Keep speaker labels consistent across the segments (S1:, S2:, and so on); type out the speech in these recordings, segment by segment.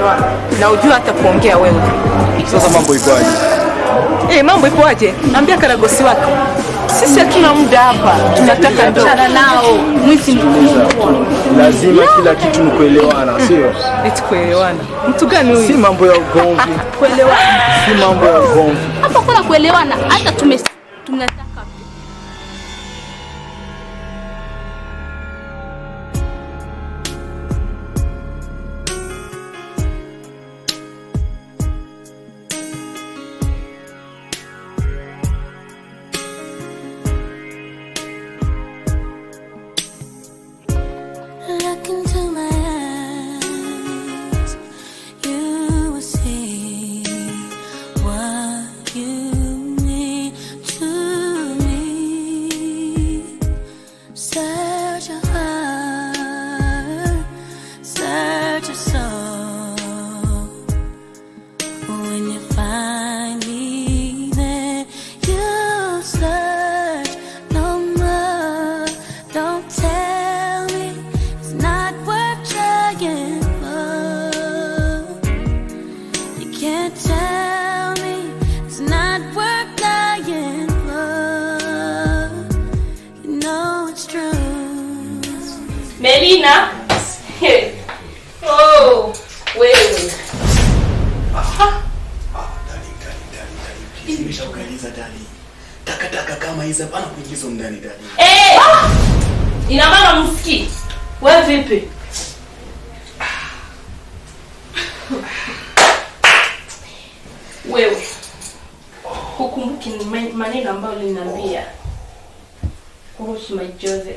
S1: kuelewana na ujue hata kuongea wewe.
S2: Sasa mambo ikoaje?
S1: Mambo ikoaje? Ambia karagosi wako. Sisi hatuna muda hapa. Tunataka ndoa nao. Mwizi mkubwa.
S2: Lazima kila kitu ni kuelewana, sio?
S1: Eti kuelewana. Mtu gani huyu?
S2: Si mambo ya ugomvi.
S1: Kuelewana.
S2: Si mambo ya ugomvi.
S3: Hapa kuna kuelewana, hata tunataka
S4: Melina. Oh, wewe.
S5: Darling. Nimeshaukaliza darling. Taka kama hizo hapana kuingizwa ndani darling.
S4: Ina maana msikii. Wewe vipi? Wewe. Hukumbuki maneno ambayo uliniambia kuhusu my Joseph.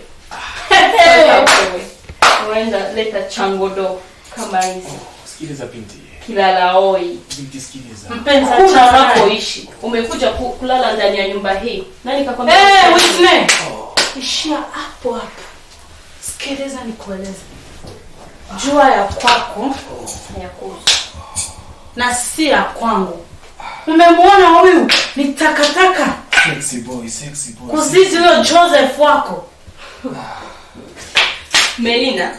S4: Unaenda leta changodo kama hizi.
S5: Sikiliza binti.
S4: Kilala oi.
S5: Binti sikiliza.
S4: Mpenzi acha unapoishi. Umekuja kulala ndani ya nyumba hii. Nani kakwambia?
S1: Whitney. Ishia hapo hapo. Sikiliza nikueleze. Jua ya kwako ya kuhusu. Na si ya kwangu. Umemwona huyu ni takataka.
S5: Sexy boy.
S1: Kuzidi huyo Joseph wako.
S4: Melina,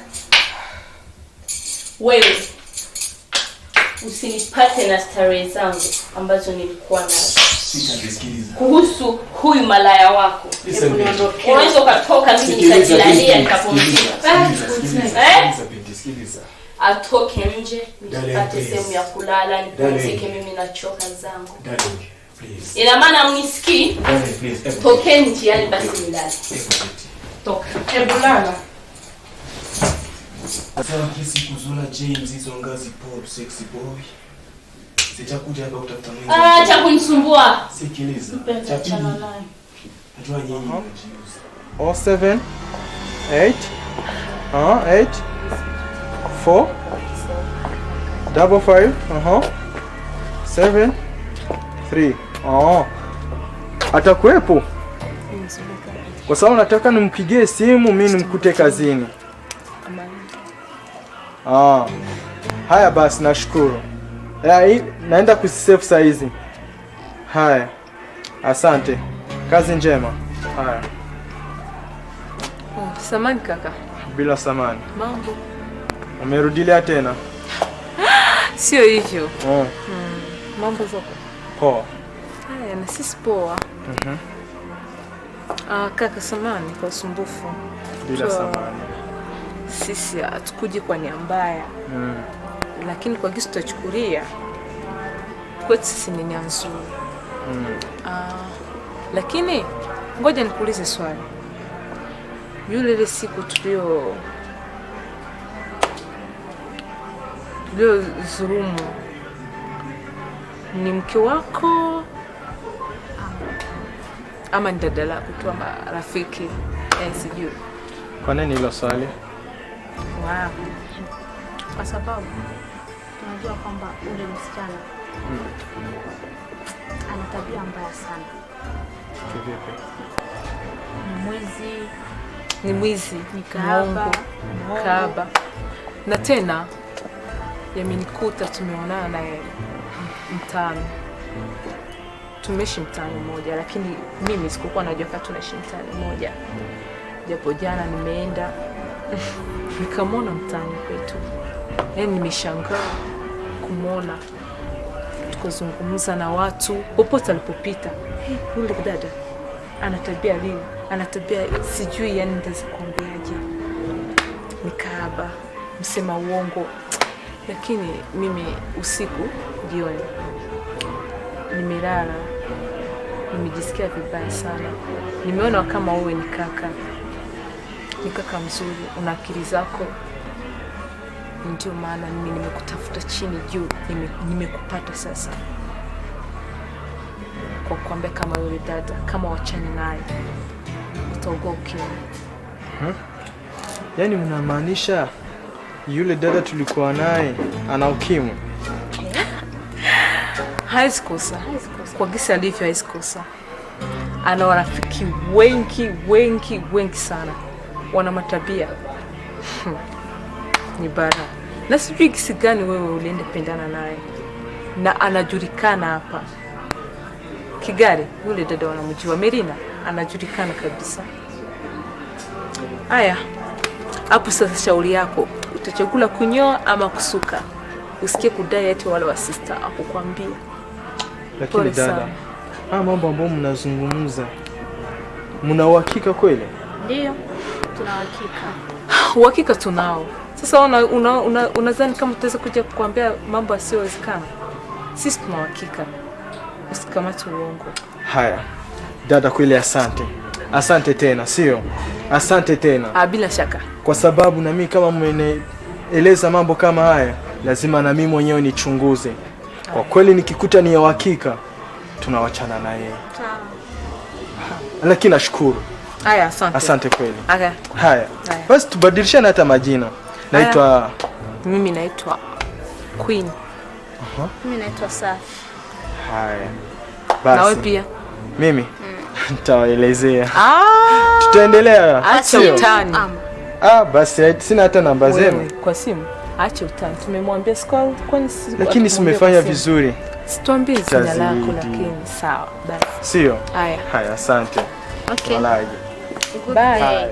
S4: wewe usinipate na starehe zangu ambazo nilikuwa nazo.
S5: Sikiliza.
S4: Kuhusu huyu malaya wako. Unaweza ukatoka mimi nikajilalia nikapumzika.
S5: Sikiliza.
S4: Atoke nje, nipate sehemu ya kulala, nipumzike mimi nachoka zangu.
S5: Darling, please.
S4: Ina maana mnisikii?
S5: Darling, please.
S4: Toke nje yani basi nilale. Toka.
S1: Hebu lala.
S5: Sasa kisi kuzula James hizo ngazi pop sexy boy. Sitakuja hapa kutafuta mwenzi.
S4: Acha kunisumbua.
S5: Sikiliza.
S1: Chana naye.
S5: Najua nyinyi.
S2: 07 8 8 4 55 7 3. Atakuwepo? Kwa sababu nataka nimpigie simu mimi nimkute kazini. Haya basi nashukuru. Naenda kusave saa hizi. Haya. Asante. Kazi njema. Haya.
S1: Samani kaka.
S2: Bila samani.
S1: Mambo.
S2: Umerudilia tena?
S1: Sio hivyo. Mambo zako.
S2: Poa.
S1: Haya na sisi poa. Kaka samani kwa usumbufu.
S2: Bila samani.
S1: Sisi hatukuji kwa nia mbaya. Lakini kwa kisu tutachukulia kwetu sisi ni nia nzuri. Lakini ngoja nikuulize swali. Yule ile siku tulio dhulumu ni mke wako ama ni dada lako tu ama rafiki? Sijui.
S2: Kwa nini hilo swali?
S3: Kwa sababu tunajua kwamba ule msichana ana tabia mbaya sana.
S2: Kivipi?
S1: Ni mwizi,
S3: ni kahaba.
S1: Na tena yamenikuta tumeonana naye mtaani. Tumeishi mtaani mmoja, lakini mimi sikuwa najua kama tunaishi mtaani mmoja. Japo jana nimeenda nikamwona mtaani kwetu. Nimeshangaa. kumwona, tukazungumza na watu popote alipopita. Yule dada ana tabia lini, ana tabia sijui, yani nitazikwambiaje, nikaba msema uongo. Lakini mimi usiku jioni nimelala, nimejisikia vibaya sana. Nimeona kama wewe ni kaka mzuri, una akili zako. Ndio maana mimi nimekutafuta chini juu, nimekupata sasa, kwa kuambia kama wewe dada, kama wachane naye utaogoa ukimwi.
S2: Yaani mnamaanisha yule dada tulikuwa naye ana ukimwi?
S1: Hawezi kosa. Kwa gisi alivyo hawezi kosa. Ana warafiki wengi sana. Wana matabia ni bara. Na sijui kisi gani wewe ulienda pendana naye. Na anajulikana hapa Kigali. Yule dada wanamjua, Merina anajulikana kabisa. Aya, hapo sasa shauri yako, utachagula kunyoa ama kusuka. Usikie kudai eti wale wa sister akukwambia.
S2: Lakini dada, mambo ambayo mnazungumza, mna uhakika kweli?
S3: Ndio, tuna uhakika.
S1: Uhakika tunao. Sasa unadhani kama tutaweza kuja kukuambia mambo yasiyowezekana? Sisi tuna uhakika. Usikamate uongo.
S2: Haya. Dada kweli asante. Asante tena, sio? Asante tena.
S1: Bila shaka.
S2: Kwa sababu na mimi kama mmeeleza mambo kama haya, lazima na mimi mwenyewe nichunguze. Kwa kweli nikikuta ni ya uhakika, tunawachana na yeye. Lakini nashukuru.
S1: Haya, asante.
S2: Asante kweli.
S1: Okay.
S2: Haya. Basi tubadilishane hata majina. Naitwa
S1: mimi naitwa Queen.
S3: Mimi naitwa Safi.
S2: Haya. Basi.
S1: Na wewe pia?
S2: Mimi nitawaelezea. Tutaendelea.
S1: Acha utani.
S2: Basi sina hata namba zenu.
S1: Kwa simu. Acha utani. Tumemwambia scroll kwani sisi.
S2: Lakini simefanya vizuri.
S1: Situambie jina lako lakini sawa. Basi.
S2: Sio?
S1: Haya,
S2: asante.
S3: Okay.
S1: Bye.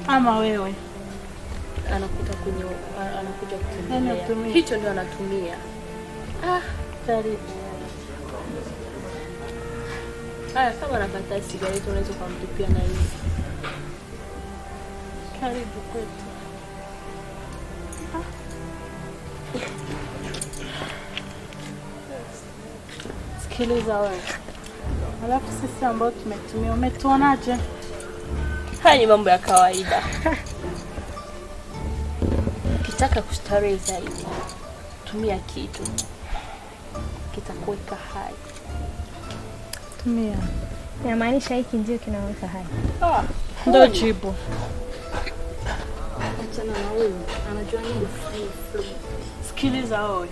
S3: Ama wewe
S4: anakuja kutumia. Hicho ndio anatumia.
S3: Karibu.
S4: Kama anapata sigareti unaweza kumtupia na hizi.
S3: Karibu kwetu. Sikiliza wewe. Alafu sisi ambao tumetumia umetuonaje?
S4: Haya ni mambo ya kawaida. Ukitaka kustarehe zaidi, tumia kitu kitakuweka hai.
S3: Tumia.
S6: Inamaanisha hiki ndio kinaweka hai.
S3: Ndio jibu.
S4: Achana na wewe, anajua nini free.
S3: Sikiliza wewe.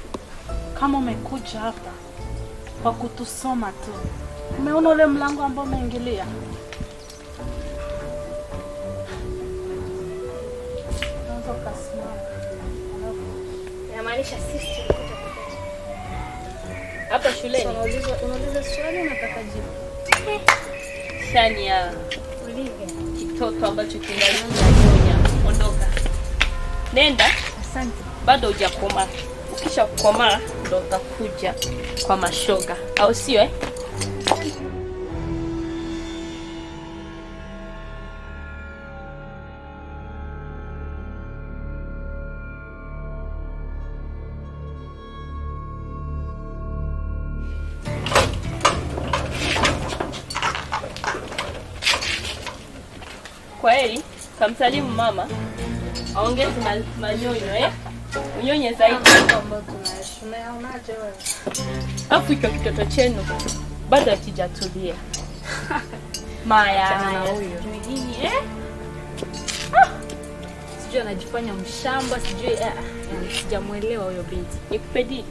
S3: Kama umekuja hapa kwa kutusoma tu. Umeona ule mlango ambao umeingilia?
S6: Inamaanisha sisi tulikuja
S4: hapa shuleni.
S6: Unauliza swali unataka jibu.
S4: Shania.
S6: Olivia.
S4: Kitoto ambacho kinanyonya. Ondoka. Nenda.
S6: Asante.
S4: Bado hujakomaa. Ukisha kukomaa ndo utakuja kwa mashoga. Au sio Kwa heri, kamsalimu mama. Aongeze manyonyo unyonye zaidi.
S3: Unaonaje wewe?
S4: Afu hicho kitoto chenu bado hakijatulia. Maya
S1: na huyo.
S4: Nini
S1: Sijui anajifanya mshamba, sijui sijamuelewa huyo binti.
S4: Nikupe dili?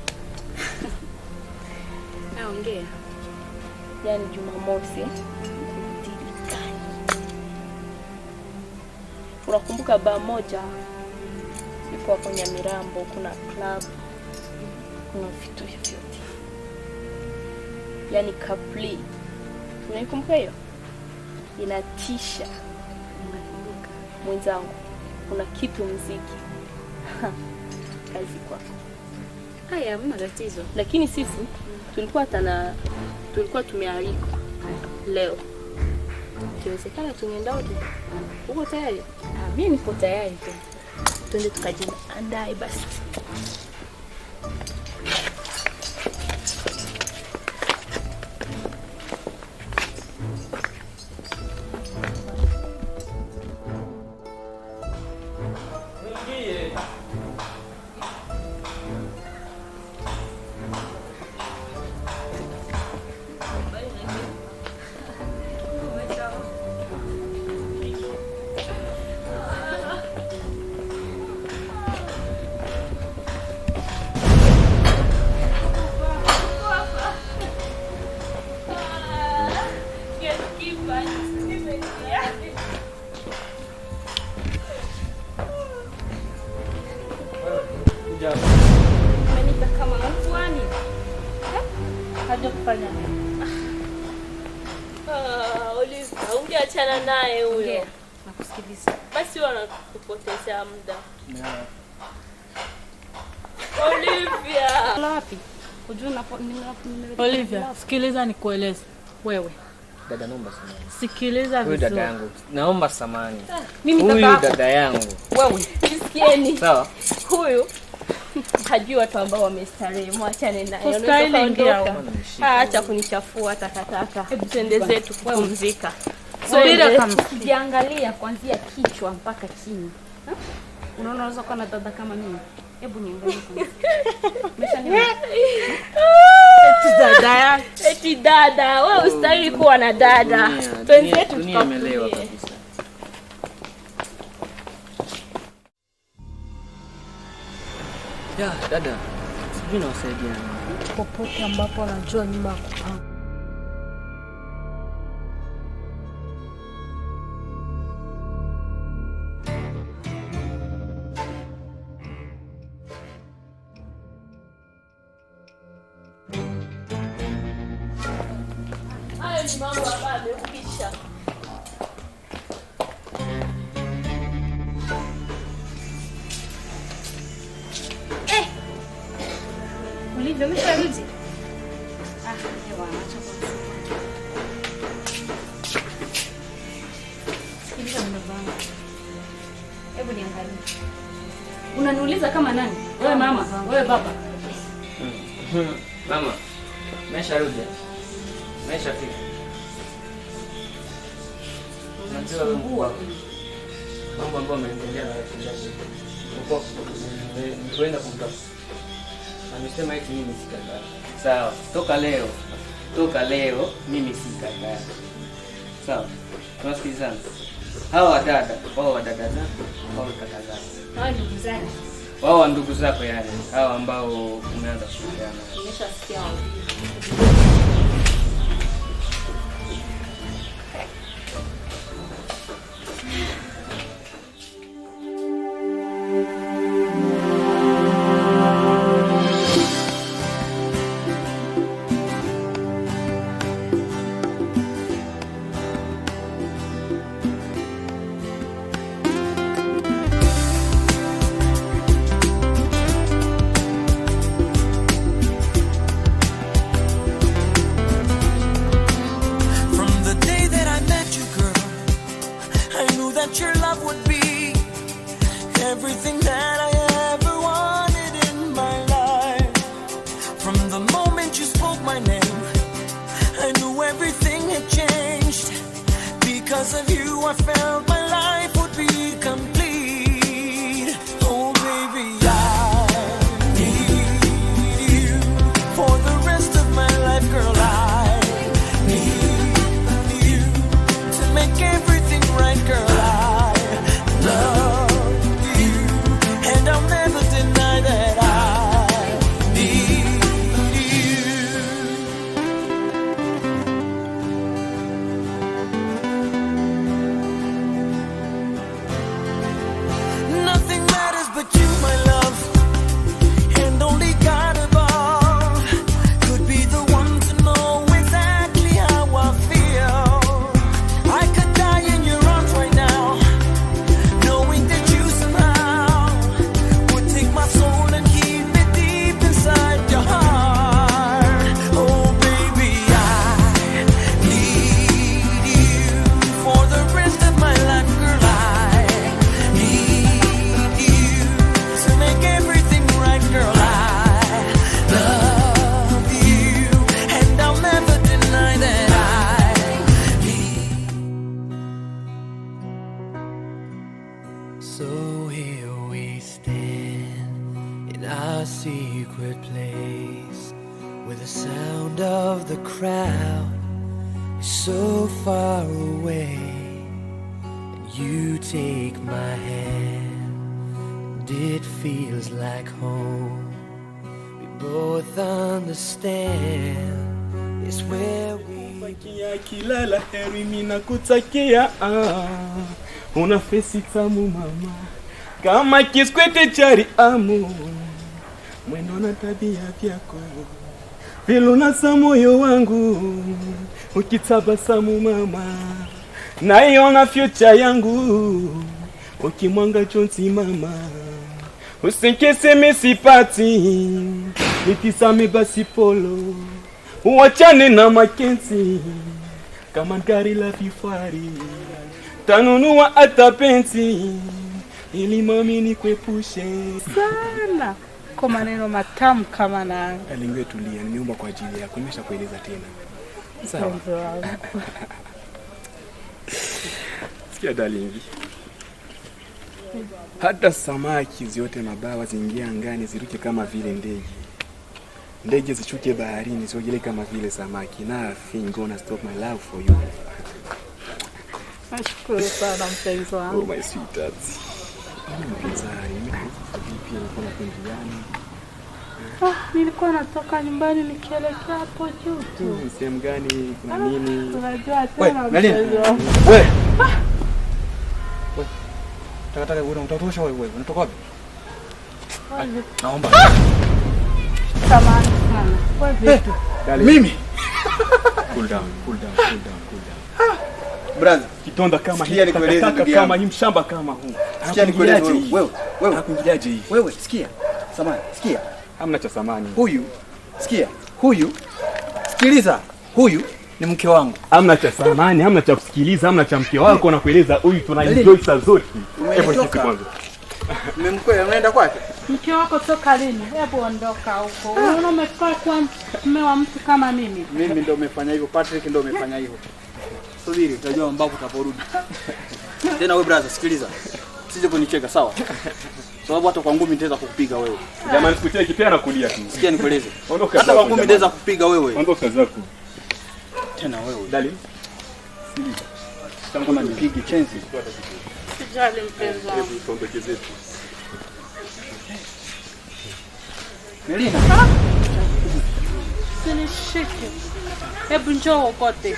S1: Naongea.
S4: Yaani Jumamosi. Unakumbuka baa moja ipo hapo Nyamirambo, kuna club, kuna vitu vyote. Yaani kapli. Unaikumbuka hiyo? Inatisha.
S1: Nakumbuka.
S4: Mwenzangu, kuna kitu muziki. Kazi kwako.
S1: Haya, hamna tatizo.
S4: Lakini sisi tulikuwa tumealikwa leo. Kiwezekana tungeenda wote. Uko tayari?
S1: Mimi niko tayari tu.
S4: Twende tukajiandae basi. Ungeachana naye huyo.
S1: Nakusikiliza.
S4: Basi wanakupotezea muda. Olivia.
S3: Wapi? Olivia, sikiliza nikueleze. Wewe.
S7: Dada, naomba samani.
S3: Sikiliza
S7: Huyu
S3: vizuri.
S7: dada yangu. Naomba samani.
S3: Mimi
S7: Huyu
S3: kaka.
S7: dada yangu.
S4: Wewe, nisikieni.
S7: Sawa?
S4: Huyu hajui watu ambao wamestarehe, mwachane naye.
S3: Ustahili ingia.
S4: Acha kunichafua takataka. Hebu twende zetu kupumzika.
S3: Subira kama.
S1: Ukiangalia kuanzia kichwa mpaka chini. Unaona unaweza kuwa na dada kama mimi. Hebu niangalie kwanza.
S4: Eti dada, wewe ustahili kuwa na dada. Twende zetu
S7: Tunaelewa kabisa. Ya, dada. Sijui nawasaidia nini.
S1: Popote ambapo anajua nyuma ya kupanga.
S4: Hayo ni mambo ambayo amekwisha.
S1: Olivia, umesharudi? Sikiliza mdogo wangu. Hebu niangalie. Unaniuliza kama nani? Wewe mama, wewe baba.
S7: Mama, mesharudi. Meshafika. Unajua wewe mambo ambayo yameendelea na wachezaji. Nikuenda kumtafuta. Amesema eti mimi sikataa. Sawa, toka leo mimi sikataa. Sawa, tunasikilizana. Hawa wadada zako, hao kaka zako.
S1: Hao ndugu zangu.
S7: Wao ndugu zako yani, hao ambao umeanza kushirikiana.
S1: Nimeshasikia.
S8: Your love would be everything that I ever wanted in my life. From the moment you spoke my name, I knew everything had changed. Because of you, I felt my life So here we stand in our secret place, where the sound of the crowd is so far away, and you take my hand, and it feels like home. We both understand it's where we
S5: Kilala heri mina kutakia una fesi tamu mama kama kiskwete chari amu mwendo na tabia vyako viluna sa moyo wangu ukitabasamu mama naiona future yangu ukimwanga chonti mama usinkese mesipati nikisame basi polo uachane na Makenzi kama gari la kifari tanunua hata penzi ili mami nikwepushe
S3: sana kwa maneno matamu kama na
S5: Alingwe tulia, nimeomba kwa ajili yako, nimeshakueleza tena. Sawa. Sikia darling. Hata samaki zote mabawa zingia angani ziruke kama vile ndege. Ndege zichuke baharini ziogele kama vile samaki. Nothing gonna stop my love for you.
S3: Nashukuru sana mpenzi wangu.
S5: Oh my sweetheart.
S3: Nilikuwa natoka nyumbani nikielekea hapo juu tu.
S5: Sehemu gani? Kuna nini?
S3: Unajua tena
S2: Melina. Wewe. Taka wewe unatosha wewe. Unatoka wapi? Naomba.
S3: Samahani sana. Kwa vipi?
S2: Mimi.
S5: Cool down.
S2: Brother,
S5: kitonda kama
S2: hii nikueleze ndugu yangu.
S5: Kama hii mshamba kama huu.
S2: Sikia nikueleze wewe.
S5: Hakuingiaje hii?
S2: Wewe sikia. Samahani, sikia.
S5: Hamna cha samani.
S2: Huyu, sikia. Huyu. Sikiliza. Huyu ni mke wangu.
S5: Hamna cha samani, hamna cha kusikiliza, hamna cha mke wako na kueleza huyu tunaenjoy saa zote. Hebu nichukue kwanza.
S2: Mmemkwea unaenda kwake?
S3: Mke wako toka lini? Hebu ondoka huko. Unaona umefika kwa mume wa mtu kama mimi.
S2: Mimi ndio umefanya hivyo, Patrick ndio umefanya hivyo. Subiri, utajua ambapo utaporudi. Tena wewe brother, sikiliza. Usije kunicheka, sawa? Sababu hata kwa ngumi nitaweza kukupiga wewe.
S5: Jamani sikutie kipea na kulia tu.
S2: Sikia nikueleze.
S5: Ondoka
S2: hata kwa ngumi nitaweza kukupiga wewe.
S5: Ondoka zako.
S2: Tena wewe.
S5: Dali.
S2: Kama nipige chance.
S3: Sijali mpenzi wangu.
S5: Hebu tuondoke zetu.
S2: Melina.
S3: Sinishike. Hebu njoo ukote.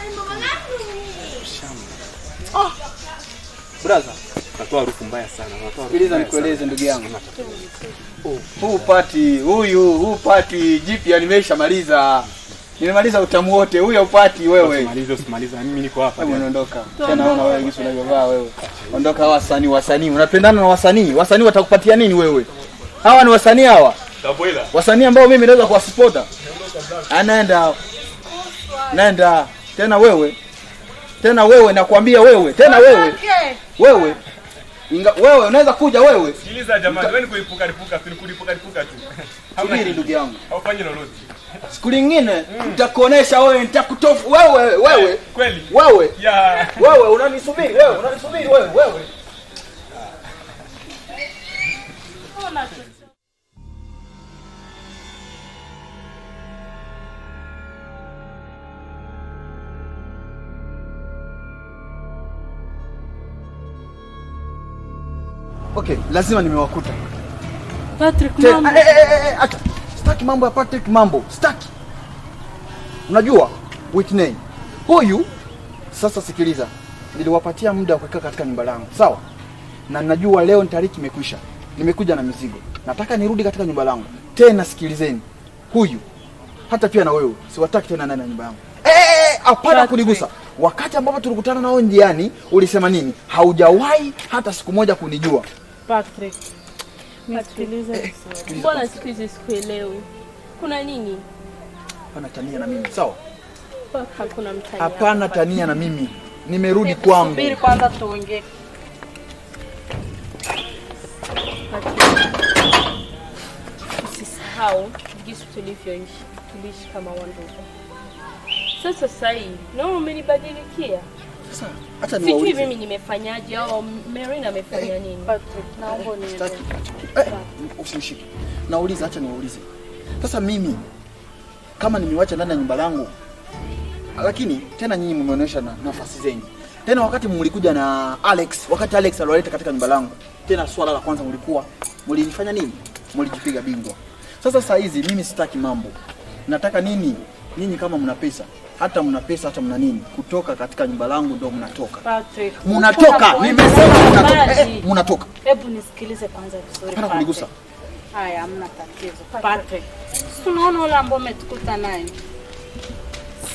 S2: Brother,
S5: natoa harufu mbaya sana.
S2: Sikiliza nikueleze ndugu yangu. Huu pati jipya nimeshamaliza. Nimemaliza utamu wote. Huyo upati wewe.
S5: Usimalize mimi niko hapa.
S2: Hebu ondoka. Tena naona wewe jinsi unavyovaa wewe. Ondoka wasanii. Unapendana na wasanii. Wasanii watakupatia nini wewe? Hawa ni wasanii hawa.
S5: Taboila.
S2: Wasanii ambao mimi naweza kuwasupporta. Naenda. Tena wewe nakwambia wewe. Tena wewe. Wewe unaweza kuja wewe.
S5: Sikiliza jamani, wewe ni kulipuka tu.
S2: Subiri ndugu yangu.
S5: Haufanyi lolote.
S2: Siku nyingine nitakuonesha wewe, nitakutofu wewe.
S5: Kweli?
S2: Wewe.
S5: Yeah.
S2: Wewe unanisubiri wewe. Okay, lazima nimewakuta.
S3: Patrick mambo.
S2: Acha. Sitaki mambo ya Patrick mambo. Sitaki. Unajua Whitney. Huyu sasa sikiliza. Niliwapatia muda wa kukaa katika nyumba langu. Sawa? Na najua leo tariki imekwisha. Nimekuja na mizigo. Nataka nirudi katika nyumba langu. Tena sikilizeni. Huyu hata pia na wewe siwataki tena ndani ya nyumba yangu. Hapana kunigusa. Wakati ambapo tulikutana nao njiani ulisema nini? Haujawahi hata siku moja kunijua.
S3: Patrick. Nisikilize.
S4: Mbona siku hizi sikuelewi? Kuna nini?
S2: Hapana tania na mimi. Sawa?
S4: Hakuna mtania.
S2: Hapana tania na mimi. Nimerudi kwangu.
S3: Subiri kwanza tuongee.
S4: Usisahau jinsi tulivyoishi. Tuliishi kama wandugu. Sasa hivi, naona umenibadilikia.
S2: Sasa acha
S4: Sijui
S2: niwaulize.
S4: mimi nimefanyaje au Marina amefanya nini.
S3: Patrick, naomba niende.
S2: Usinishike. Nauliza, acha niwaulize. Sasa mimi kama nimewacha ndani ya nyumba langu, lakini tena nyinyi mmeonyesha nafasi zenyu. Tena wakati mlikuja na Alex, wakati Alex aliwaleta katika nyumba langu, tena swala la kwanza mlifanya nini? Mlijipiga bingwa. Sasa hizi mimi sitaki mambo. Nataka nini? Nyinyi kama mna pesa, hata mna nini, kutoka katika nyumba langu ndio mnatoka.
S3: Patrick,
S2: Mnatoka. Nimesema mnatoka. Mnatoka.
S3: Hebu nisikilize kwanza vizuri.
S2: Hapana kunigusa.
S3: Haya, hamna tatizo. Patrick, unaona yule ambaye umetukuta naye?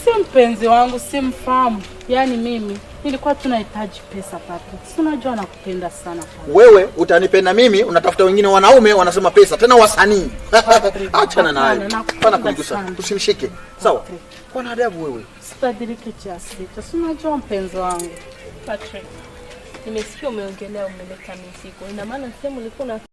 S3: Si mpenzi wangu, simfahamu. Yaani mimi nilikuwa tunahitaji pesa Patrick. Si unajua nakupenda sana Patrick.
S2: Wewe utanipenda mimi, unatafuta wengine wanaume wanasema pesa, tena wasanii. Achana naye. Hapana kunigusa. Usinishike. Sawa? Bwana adabu wewe.
S3: Sibadilike kiasi. Si unajua mpenzi wangu.
S4: Patrick, nimesikia umeongelea umeleta mizigo. Ina maana sema ulikuwa